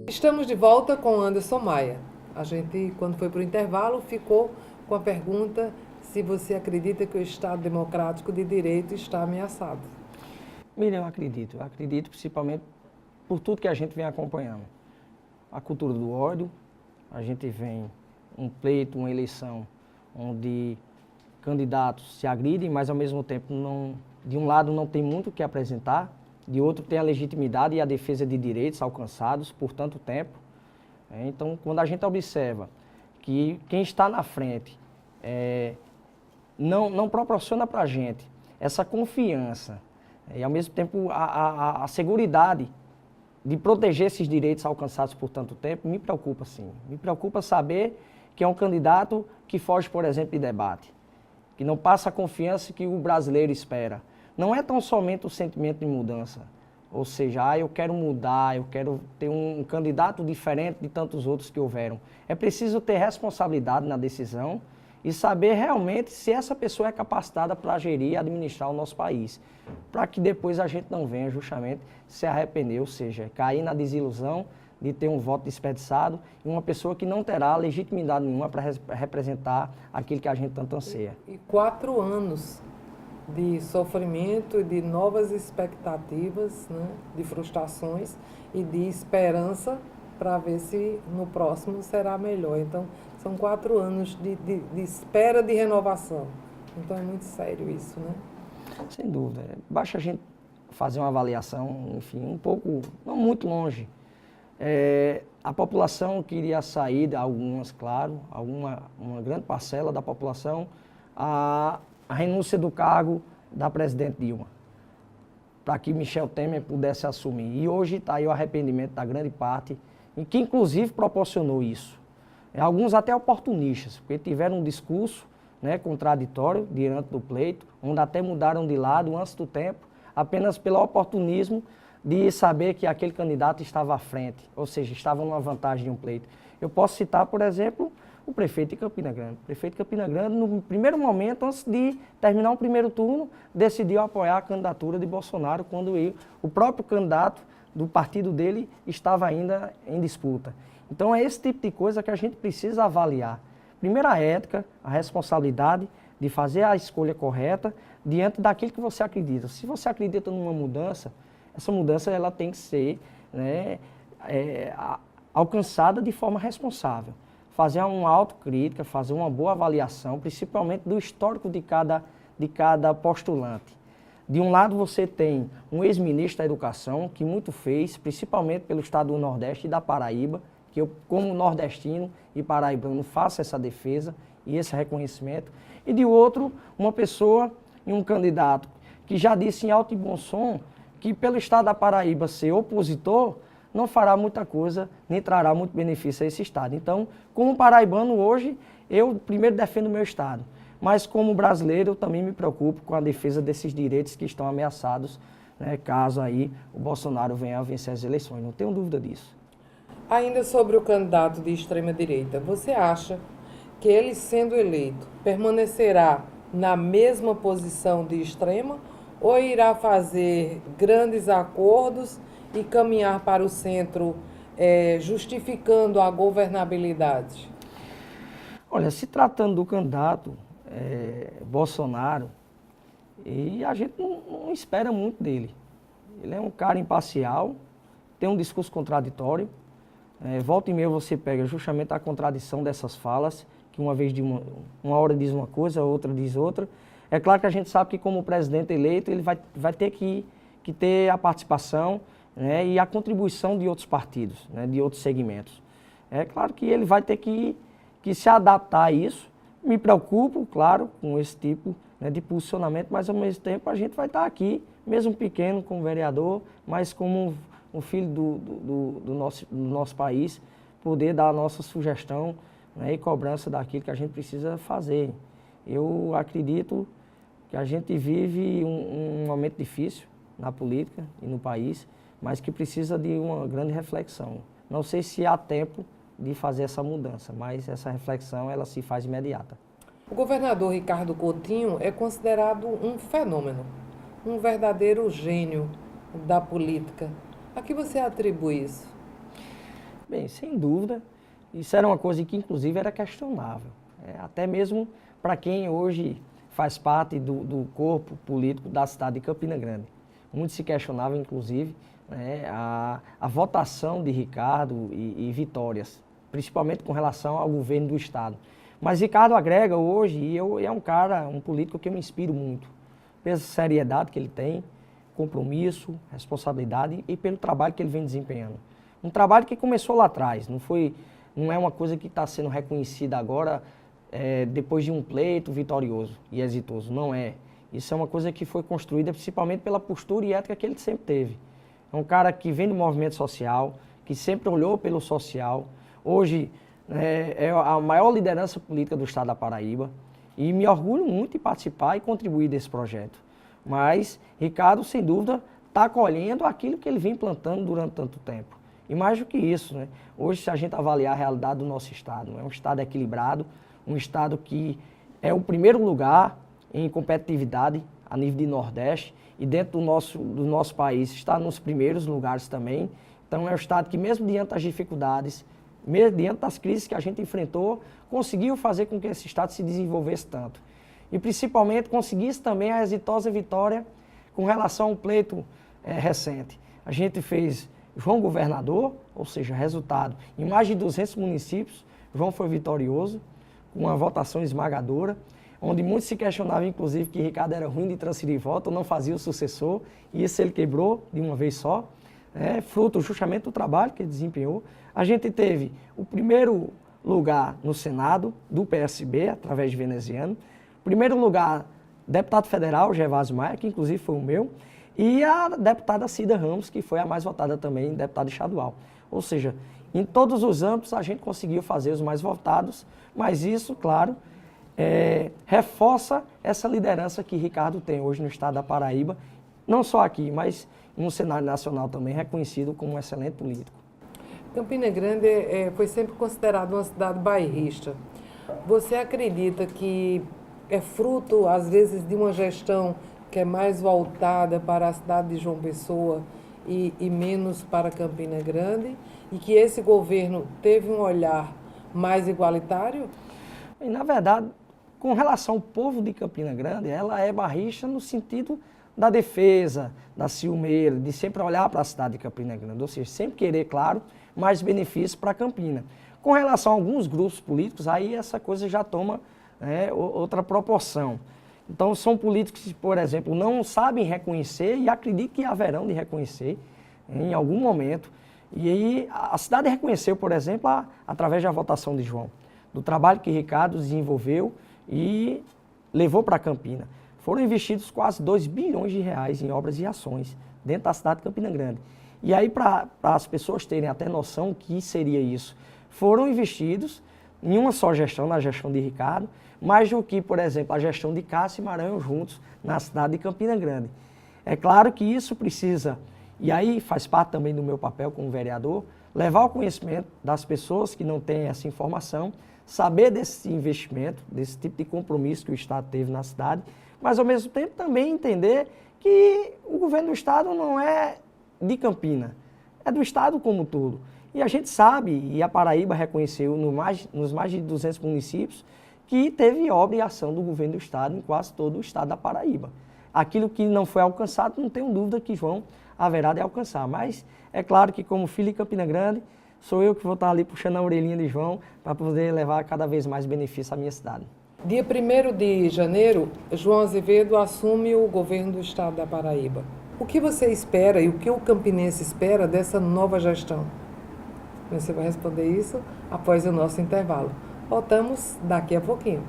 Estamos de volta com Anderson Maia. A gente, quando foi para o intervalo, ficou com a pergunta se você acredita que o Estado Democrático de Direito está ameaçado. Miriam, eu acredito principalmente por tudo que a gente vem acompanhando. A cultura do ódio, a gente vem um pleito, uma eleição, onde candidatos se agridem, mas ao mesmo tempo, de um lado não tem muito o que apresentar, de outro tem a legitimidade e a defesa de direitos alcançados por tanto tempo. Então, quando a gente observa que quem está na frente não proporciona para a gente essa confiança e, ao mesmo tempo, a seguridade de proteger esses direitos alcançados por tanto tempo, me preocupa sim. Me preocupa saber que é um candidato que foge, por exemplo, de debate, que não passa a confiança que o brasileiro espera. Não é tão somente o sentimento de mudança, ou seja, eu quero mudar, eu quero ter um candidato diferente de tantos outros que houveram. É preciso ter responsabilidade na decisão e saber realmente se essa pessoa é capacitada para gerir e administrar o nosso país, para que depois a gente não venha justamente se arrepender, ou seja, cair na desilusão de ter um voto desperdiçado e uma pessoa que não terá legitimidade nenhuma para representar aquilo que a gente tanto anseia. E 4 anos de sofrimento, de novas expectativas, né, de frustrações e de esperança para ver se no próximo será melhor. Então, são 4 anos de espera de renovação. Então, é muito sério isso, né? Sem dúvida. Basta a gente fazer uma avaliação, enfim, um pouco, não muito longe. A população queria sair, algumas, claro, uma grande parcela da população, a renúncia do cargo da presidente Dilma, para que Michel Temer pudesse assumir. E hoje está aí o arrependimento da grande parte, e que inclusive proporcionou isso. Alguns até oportunistas, porque tiveram um discurso, né, contraditório diante do pleito, onde até mudaram de lado antes do tempo, apenas pelo oportunismo de saber que aquele candidato estava à frente, ou seja, estava numa vantagem de um pleito. Eu posso citar, por exemplo, o prefeito de Campina Grande. O prefeito de Campina Grande, no primeiro momento, antes de terminar o primeiro turno, decidiu apoiar a candidatura de Bolsonaro, quando o próprio candidato do partido dele estava ainda em disputa. Então é esse tipo de coisa que a gente precisa avaliar. Primeiro a ética, a responsabilidade de fazer a escolha correta diante daquilo que você acredita. Se você acredita numa mudança, essa mudança ela tem que ser, né, alcançada de forma responsável. Fazer uma autocrítica, fazer uma boa avaliação, principalmente do histórico de cada postulante. De um lado você tem um ex-ministro da Educação, que muito fez, principalmente pelo estado do Nordeste e da Paraíba, que eu, como nordestino e paraibano, faço essa defesa e esse reconhecimento. E de outro, uma pessoa e um candidato que já disse em alto e bom som que pelo estado da Paraíba ser opositor, não fará muita coisa, nem trará muito benefício a esse estado. Então, como paraibano hoje, eu primeiro defendo o meu estado, mas como brasileiro eu também me preocupo com a defesa desses direitos que estão ameaçados, né, caso aí o Bolsonaro venha a vencer as eleições, não tenho dúvida disso. Ainda sobre o candidato de extrema-direita, você acha que ele, sendo eleito, permanecerá na mesma posição de extrema ou irá fazer grandes acordos e caminhar para o centro, justificando a governabilidade? Olha, se tratando do candidato Bolsonaro, e a gente não espera muito dele. Ele é um cara imparcial, tem um discurso contraditório. Volta e meia você pega justamente a contradição dessas falas, que uma vez uma hora diz uma coisa, outra diz outra. É claro que a gente sabe que como presidente eleito ele vai ter que ter a participação, né, e a contribuição de outros partidos, né, de outros segmentos. É claro que ele vai ter que se adaptar a isso. Me preocupo, claro, com esse tipo, né, de posicionamento, mas ao mesmo tempo a gente vai estar aqui, mesmo pequeno como vereador, mas como um filho do nosso país, poder dar a nossa sugestão, né, e cobrança daquilo que a gente precisa fazer. Eu acredito que a gente vive um momento difícil na política e no país, mas que precisa de uma grande reflexão. Não sei se há tempo de fazer essa mudança, mas essa reflexão ela se faz imediata. O governador Ricardo Coutinho é considerado um fenômeno. um verdadeiro gênio da política. A que você atribui isso? Bem, sem dúvida, isso era uma coisa que inclusive era questionável. Até mesmo para quem hoje faz parte do corpo político da cidade de Campina Grande. Muito se questionava, inclusive, a votação de Ricardo e Vitórias, principalmente com relação ao governo do estado. Mas Ricardo agrega hoje, e é um cara, um político que eu me inspiro muito, pela seriedade que ele tem, compromisso, responsabilidade e pelo trabalho que ele vem desempenhando. Um trabalho que começou lá atrás, não é uma coisa que está sendo reconhecida agora depois de um pleito vitorioso e exitoso, não é. Isso é uma coisa que foi construída principalmente pela postura e ética que ele sempre teve. É um cara que vem do movimento social, que sempre olhou pelo social. Hoje é a maior liderança política do estado da Paraíba e me orgulho muito em participar e contribuir desse projeto. Mas Ricardo, sem dúvida, está colhendo aquilo que ele vem plantando durante tanto tempo. E mais do que isso, hoje, se a gente avaliar a realidade do nosso estado, é um estado equilibrado, um estado que é o primeiro lugar em competitividade a nível de Nordeste e dentro do nosso país está nos primeiros lugares também. Então é um estado que mesmo diante das dificuldades, mesmo diante das crises que a gente enfrentou, conseguiu fazer com que esse estado se desenvolvesse tanto. E principalmente conseguisse também a exitosa vitória com relação ao pleito recente. A gente fez João governador, ou seja, resultado, em mais de 200 municípios, João foi vitorioso, com uma votação esmagadora, onde muitos se questionavam, inclusive, que Ricardo era ruim de transferir voto, não fazia o sucessor, e isso ele quebrou de uma vez só, fruto justamente do trabalho que ele desempenhou. A gente teve o primeiro lugar no Senado, do PSB, através de Veneziano, primeiro lugar, deputado federal, Gervásio Maia, que inclusive foi o meu, e a deputada Cida Ramos, que foi a mais votada também, deputada estadual. Ou seja, em todos os âmbitos a gente conseguiu fazer os mais votados, mas isso, claro, reforça essa liderança que Ricardo tem hoje no estado da Paraíba, não só aqui, mas no cenário nacional também, reconhecido como um excelente político. Campina Grande foi sempre considerada uma cidade bairrista. Você acredita que é fruto, às vezes, de uma gestão que é mais voltada para a cidade de João Pessoa e menos para Campina Grande, e que esse governo teve um olhar mais igualitário? E, na verdade, com relação ao povo de Campina Grande, ela é bairrista no sentido da defesa, da ciumeira, de sempre olhar para a cidade de Campina Grande, ou seja, sempre querer, claro, mais benefícios para Campina. Com relação a alguns grupos políticos, aí essa coisa já toma outra proporção. Então, são políticos que, por exemplo, não sabem reconhecer e acreditam que haverão de reconhecer em algum momento. E aí, a cidade reconheceu, por exemplo, através da votação de João, do trabalho que Ricardo desenvolveu e levou para Campina. Foram investidos quase 2 bilhões de reais em obras e ações dentro da cidade de Campina Grande. E aí, para as pessoas terem até noção do que seria isso, foram investidos em uma só gestão, na gestão de Ricardo, mais do que, por exemplo, a gestão de Cássio e Maranhão juntos na cidade de Campina Grande. É claro que isso precisa, e aí faz parte também do meu papel como vereador, levar ao conhecimento das pessoas que não têm essa informação, saber desse investimento, desse tipo de compromisso que o Estado teve na cidade, mas ao mesmo tempo também entender que o governo do Estado não é de Campina, é do Estado como um todo. E a gente sabe, e a Paraíba reconheceu nos mais de 200 municípios, que teve obra e ação do governo do estado em quase todo o estado da Paraíba. Aquilo que não foi alcançado, não tenho dúvida que João haverá de alcançar. Mas é claro que, como filho de Campina Grande, sou eu que vou estar ali puxando a orelhinha de João para poder levar cada vez mais benefício à minha cidade. Dia 1º de janeiro, João Azevedo assume o governo do estado da Paraíba. O que você espera e o que o campinense espera dessa nova gestão? Você vai responder isso após o nosso intervalo. Voltamos daqui a pouquinho.